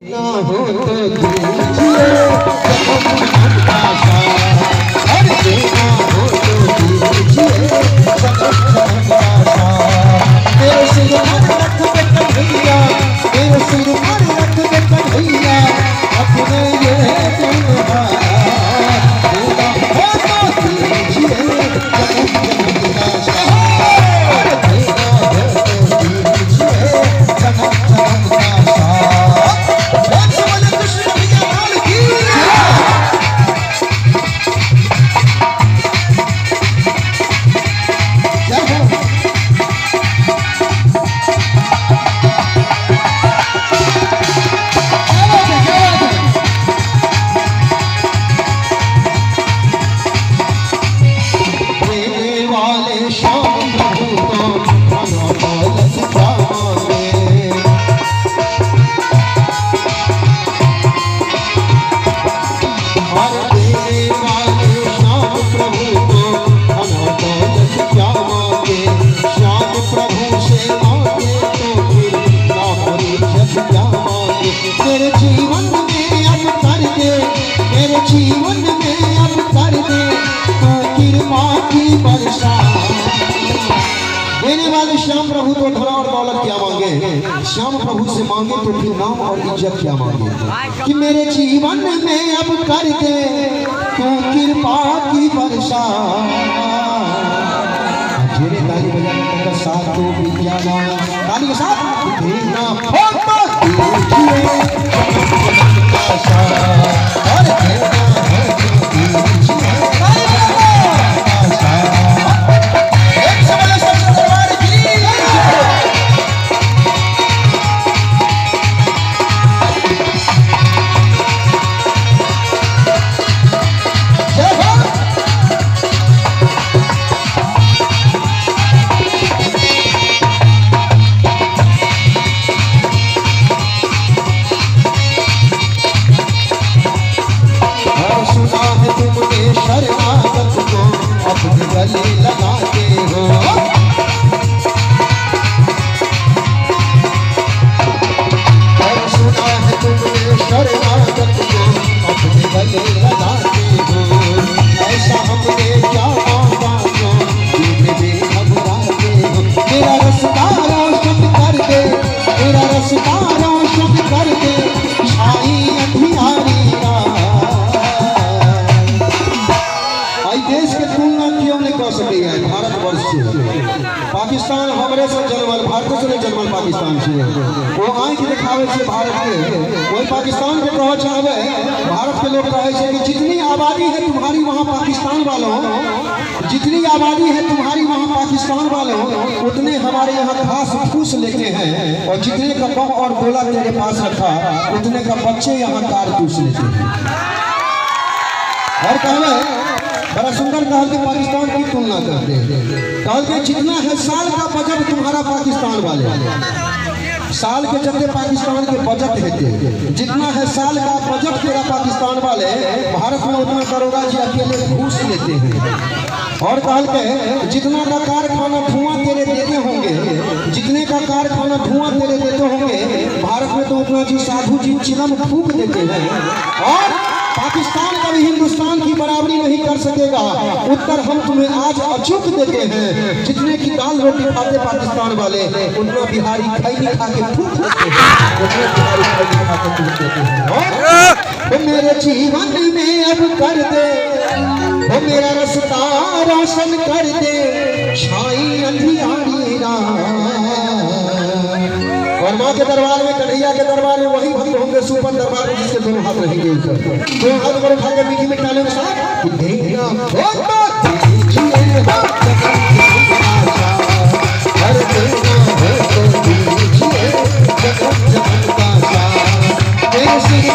ना हो तो दीजिए आशा, हर देना हो तो दीजिए आशा। मेरे सिर पर रख के कन्हैया, मेरे सिर पर रख के कन्हैया, अपने ये त्योहार देना हो तो दीजिए आशा, हर देना हो तो दीजिए आशा। मेरे जीवन में अब कर दे, मेरे जीवन में अब कर दे तो कृपा की वर्षा। देने वाले श्याम प्रभु तो धन और दौलत क्या मांगे, श्याम प्रभु से मांगे तो फिर नाम और इज्जत क्या मांगे। कि मेरे जीवन में अब कर दे तो कृपा की वर्षा। जोरे ताली बजाने का साथ तो विज्ञान ताली के साथ देना हो तो दीजिए आशा, और देना हो तो दीजिए आशा। एक समय सबसे दरबार की जय हो। सुना है तुमने शरणागत को अपने गले लगाते हो, और सुना है तुमने शरणागत को अपने गले लगाते हो। ऐसा हमने क्या मांगा जो तुम घबराते हो। मेरा रास्ता रोशन कर दे, मेरा रास्ता रोशन कर दे, छाई अंधियारी रात। देश के तुलना क्यों नहीं कर सके है भारतवर्ष से। पाकिस्तान हमरे से जन्मल, भारत से नहीं जन्मल, पाकिस्तान से। वो आंख दिखावे से भारत के, वही पाकिस्तान के कहो चाहे भारत के लोग कहे कि जितनी आबादी है तुम्हारी वहाँ पाकिस्तान वालों, जितनी आबादी है तुम्हारी वहाँ पाकिस्तान वालों, उतने हमारे यहाँ घास फूस लेते हैं, और जितने का बम और गोला तेरे पास रखा उतने का बच्चे यहाँ कारतूस लेते हैं। और कहवे बड़ा सुंदर कहा कि पाकिस्तान की तुलना करते हैं। कहा कि जितना है साल का बजट तुम्हारा पाकिस्तान वाले, साल के चलते पाकिस्तान के बजट है, जितना है साल का बजट तेरा पाकिस्तान वाले, भारत में उतना दरोगा जी अकेले घूस लेते हैं। और कहा के जितना का कारखाना धुआं तेरे देते होंगे, जितने का कारखाना धुआं तेरे देते होंगे, भारत में तो उतना जी साधु जी चिलम फूक देते हैं। और पाकिस्तान कभी हिंदुस्तान की बराबरी नहीं कर सकेगा। उत्तर हम तुम्हें आज अचूक देते हैं। जितने की दाल रोटी खाते पाकिस्तान वाले, उतना बिहारी खैनी खा के फूक देते हैं, उतना बिहारी खैनी खा के फूक देते हैं। और मेरे जीवन में अब कर दे, वो मेरा रास्ता रोशन कर दे, छाई अंधियारी रात। और माँ के दरबार में, कन्हैया के दरबार में वही भक्त होंगे सुपन दरबार में जिसके दोनों हाथ रहेंगे ऊपर, दो हाथ पर उठा के मीठी में डाले के साथ देना हो तो दीजिए आशा, हर देना हो तो दीजिए जगत जगत का साथ। मेरे सिर